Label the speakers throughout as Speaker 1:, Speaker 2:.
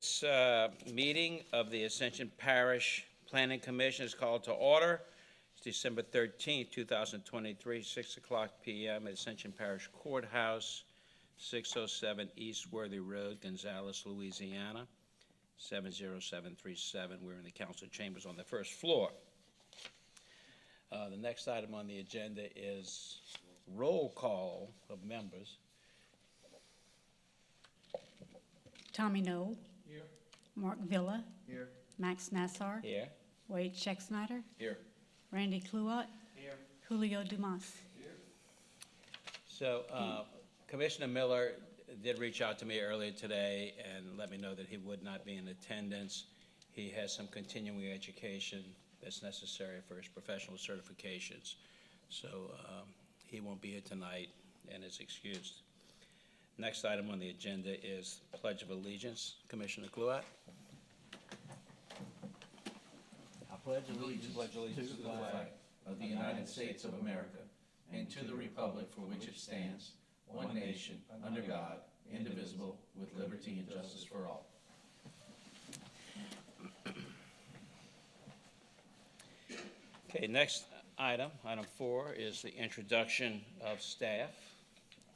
Speaker 1: This meeting of the Ascension Parish Planning Commission is called to order. It's December 13th, 2023, 6 o'clock p.m. at Ascension Parish Courthouse, 607 East Worthy Road, Gonzales, Louisiana, 70737. We're in the council chambers on the first floor. The next item on the agenda is roll call of members.
Speaker 2: Tommy Knoll.
Speaker 1: Here.
Speaker 2: Mark Villa.
Speaker 3: Here.
Speaker 2: Max Nassar.
Speaker 1: Here.
Speaker 2: Wade Schecksnyder.
Speaker 1: Here.
Speaker 2: Randy Kluot.
Speaker 1: Here.
Speaker 2: Julio Dumas.
Speaker 1: So Commissioner Miller did reach out to me earlier today and let me know that he would not be in attendance. He has some continuing education that's necessary for his professional certifications. So he won't be here tonight and is excused. Next item on the agenda is Pledge of Allegiance. Commissioner Kluot.
Speaker 3: I pledge allegiance to the flag of the United States of America and to the republic for which it stands, one nation, under God, indivisible, with liberty and justice for all.
Speaker 1: Okay, next item, item 4, is the introduction of staff.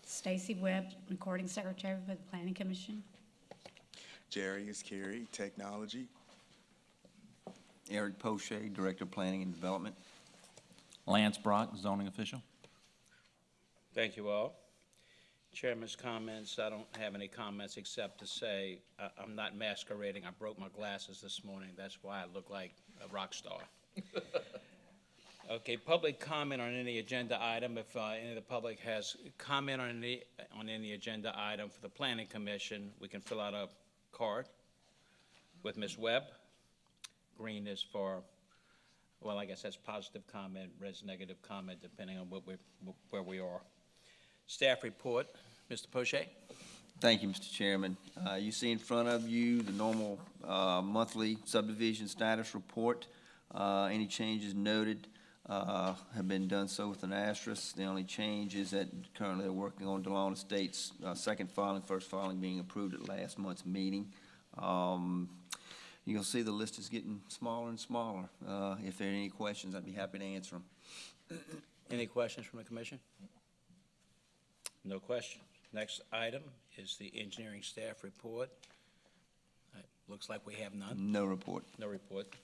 Speaker 2: Stacy Webb, Recording Secretary for the Planning Commission.
Speaker 4: Jerry is Carey, Technology.
Speaker 5: Eric Poche, Director of Planning and Development.
Speaker 6: Lance Brock, zoning official.
Speaker 1: Thank you all. Chairman's comments, I don't have any comments except to say I'm not masquerading. I broke my glasses this morning. That's why I look like a rock star. Okay, public comment on any agenda item. If any of the public has comment on any agenda item for the Planning Commission, we can fill out a card with Ms. Webb. Green is for, well, I guess that's positive comment, red's negative comment, depending on where we are. Staff report, Mr. Poche.
Speaker 5: Thank you, Mr. Chairman. You see in front of you the normal monthly subdivision status report. Any changes noted have been done so with an asterisk. The only change is that currently they're working on DeLawn Estates' second filing, first filing being approved at last month's meeting. You'll see the list is getting smaller and smaller. If there are any questions, I'd be happy to answer them.
Speaker 1: Any questions from the commission? No questions. Next item is the engineering staff report. Looks like we have none.
Speaker 5: No report.
Speaker 1: No report.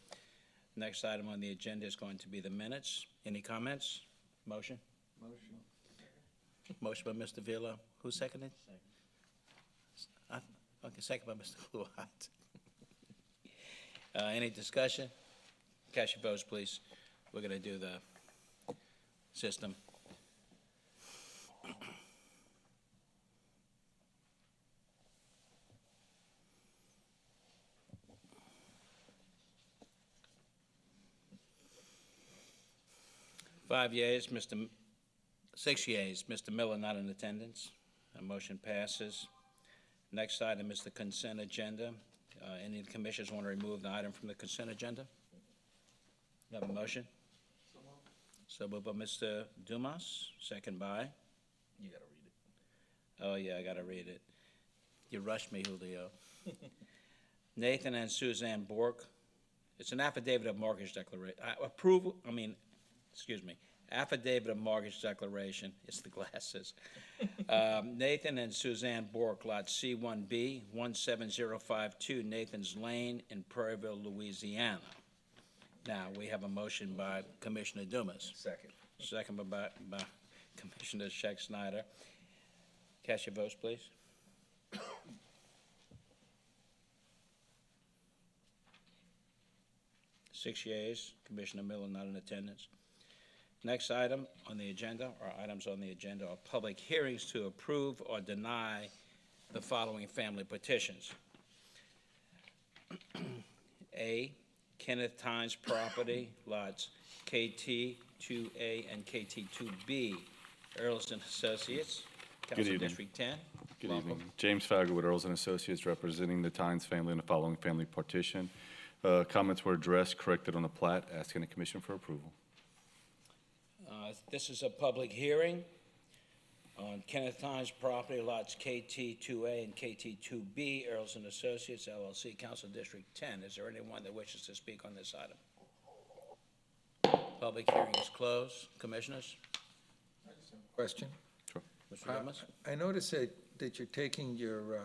Speaker 1: Next item on the agenda is going to be the minutes. Any comments? Motion? Motion by Mr. Villa. Who seconded? Okay, second by Mr. Kluot. Any discussion? Cast your votes, please. We're going to do the system. Six yeas, Mr. Miller not in attendance. Motion passes. Next item is the consent agenda. Any of the commissioners want to remove the item from the consent agenda? You have a motion? So moved by Mr. Dumas, second by?
Speaker 3: You gotta read it.
Speaker 1: Oh, yeah, I got to read it. You rushed me, Julio. Nathan and Suzanne Bork. It's an affidavit of mortgage declaration. Affidavit of mortgage declaration. It's the glasses. Nathan and Suzanne Bork, lot C1B, 17052 Nathan's Lane in Prairieville, Louisiana. Now, we have a motion by Commissioner Dumas.
Speaker 3: Second.
Speaker 1: Second by Commissioner Schecksnyder. Cast your votes, please. Six yeas. Commissioner Miller not in attendance. Next item on the agenda, or items on the agenda, are public hearings to approve or deny the following family petitions. A, Kenneth Tynes property, lots KT2A and KT2B, Earls and Associates,
Speaker 7: Good
Speaker 1: Council
Speaker 7: evening.
Speaker 1: District 10.
Speaker 7: Good
Speaker 1: Welcome.
Speaker 7: evening. James Fagel with Earls and Associates, representing the Tynes family in the following family partition. Comments were addressed, corrected on the plat, asking the commission for approval.
Speaker 1: This is a public hearing. on Kenneth Hines property, lots KT2A and KT2B, Earls and Associates LLC, Council District 10. Is there anyone that wishes to speak on this item? Public hearing is closed. Commissioners?
Speaker 8: Question.
Speaker 1: Mr. Dumas?
Speaker 8: I noticed that you're taking your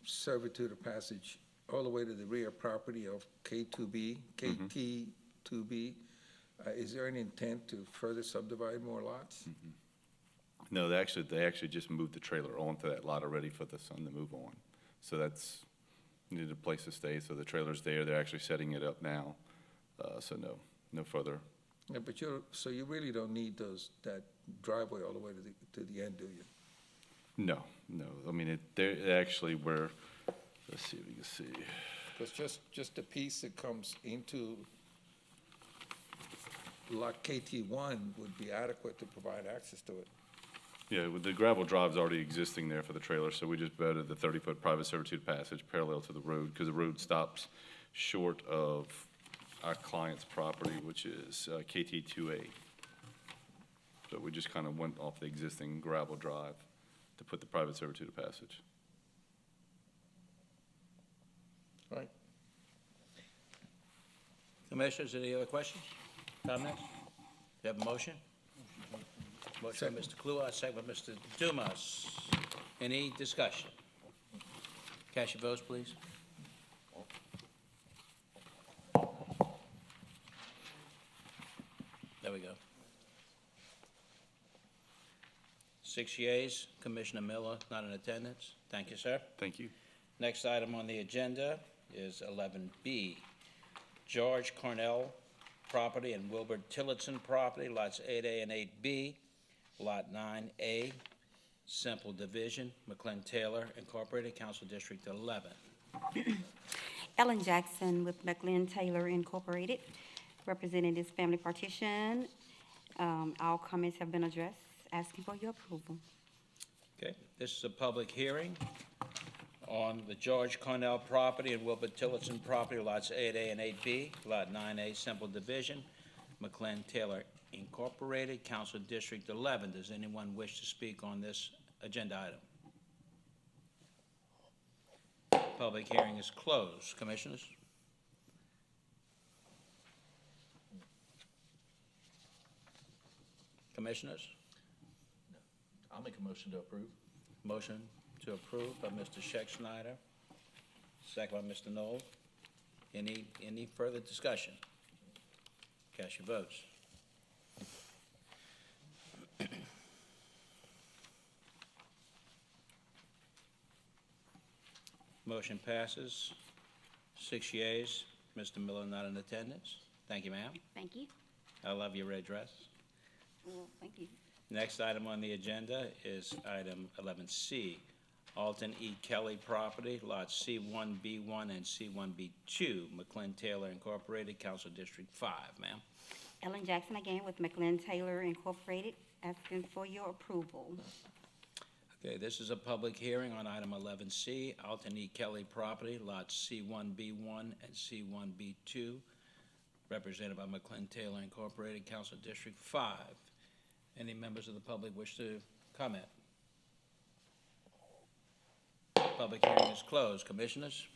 Speaker 8: servitude of passage all the way to the rear property of KT2B. Is there any intent to further subdivide more lots?
Speaker 7: No, they actually just moved the trailer onto that lot already for the son to move on. So that's, needed a place to stay, so the trailer's there. They're actually setting it up now. So no further.
Speaker 8: Yeah, but so you really don't need that driveway all the way to the end, do you?
Speaker 7: No. I mean, they actually were, let's see if we can see.
Speaker 8: Because just the piece that comes into lot KT1 would be adequate to provide access to it.
Speaker 7: Yeah, with the gravel drive's already existing there for the trailer, so we just bettered the 30-foot private servitude passage parallel to the road, because the road stops short of our client's property, which is KT2A. So we just kind of went off the existing gravel drive to put the private servitude of passage.
Speaker 8: Right.
Speaker 1: Commissioners, any other questions, comments? You have a motion? Motion by Mr. Kluwer, second by Mr. Dumas. Any discussion? Cast your votes, please. There we go. 6 yeas, Commissioner Miller not in attendance. Thank you, sir.
Speaker 7: Thank you.
Speaker 1: Next item on the agenda is 11B. George Cornell property and Wilbur Tillotson property, lots 8A and 8B, Lot 9A, simple division, McLean Taylor Incorporated, Council District 11.
Speaker 9: Ellen Jackson with McLean Taylor Incorporated, representing this family partition. All comments have been addressed, asking for your approval.
Speaker 1: Okay, this is a public hearing on the George Cornell property and Wilbur Tillotson property, lots 8A and 8B, Lot 9A, simple division, McLean Taylor Incorporated, Council District 11. Does anyone wish to speak on this agenda item? Public hearing is closed. Commissioners? Commissioners?
Speaker 3: I'll make a motion to approve.
Speaker 1: Motion to approve by Mr. Scheck-Snyder, second by Mr. Knoll. Any further discussion? Cast your votes. Motion passes. 6 yeas. Mr. Miller not in attendance. Thank you, ma'am.
Speaker 9: Thank you.
Speaker 1: I love your red dress.
Speaker 9: Well, thank you.
Speaker 1: Next item on the agenda is item 11C. Alton E. Kelly property, lots C1B1 and C1B2, McLean Taylor Incorporated, Council District 5. Ma'am?
Speaker 9: Ellen Jackson again with McLean Taylor Incorporated, asking for your approval.
Speaker 1: Okay, this is a public hearing on item 11C, Alton E. Kelly property, lots C1B1 and C1B2, represented by McLean Taylor Incorporated, Council District 5. Any members of the public wish to comment? Public hearing is closed. Commissioners?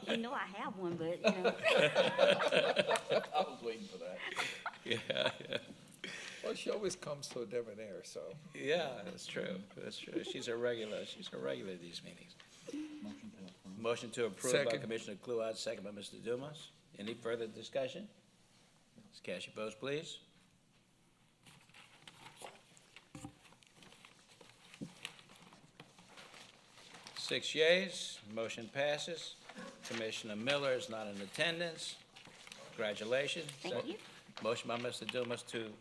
Speaker 9: You know I have one, but, you know.
Speaker 3: I was waiting for that.
Speaker 1: Yeah.
Speaker 8: Well, she always comes so debonair, so.
Speaker 1: Yeah, that's true. That's true. She's a regular. She's a regular at these meetings. Motion to approve by
Speaker 8: Second.
Speaker 1: Commissioner Kluwer, second by Mr. Dumas. Any further discussion? Let's cast your votes, please. Six yeas, motion passes. Commissioner Miller is not in attendance. Congratulations.
Speaker 9: Thank you.
Speaker 1: Motion by Mr. Dumas to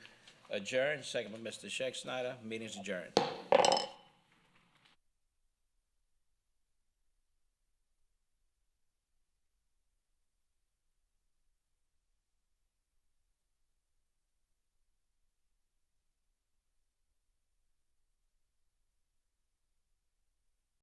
Speaker 1: adjourn, second by Mr. Scheck-Snyder. Meeting's adjourned.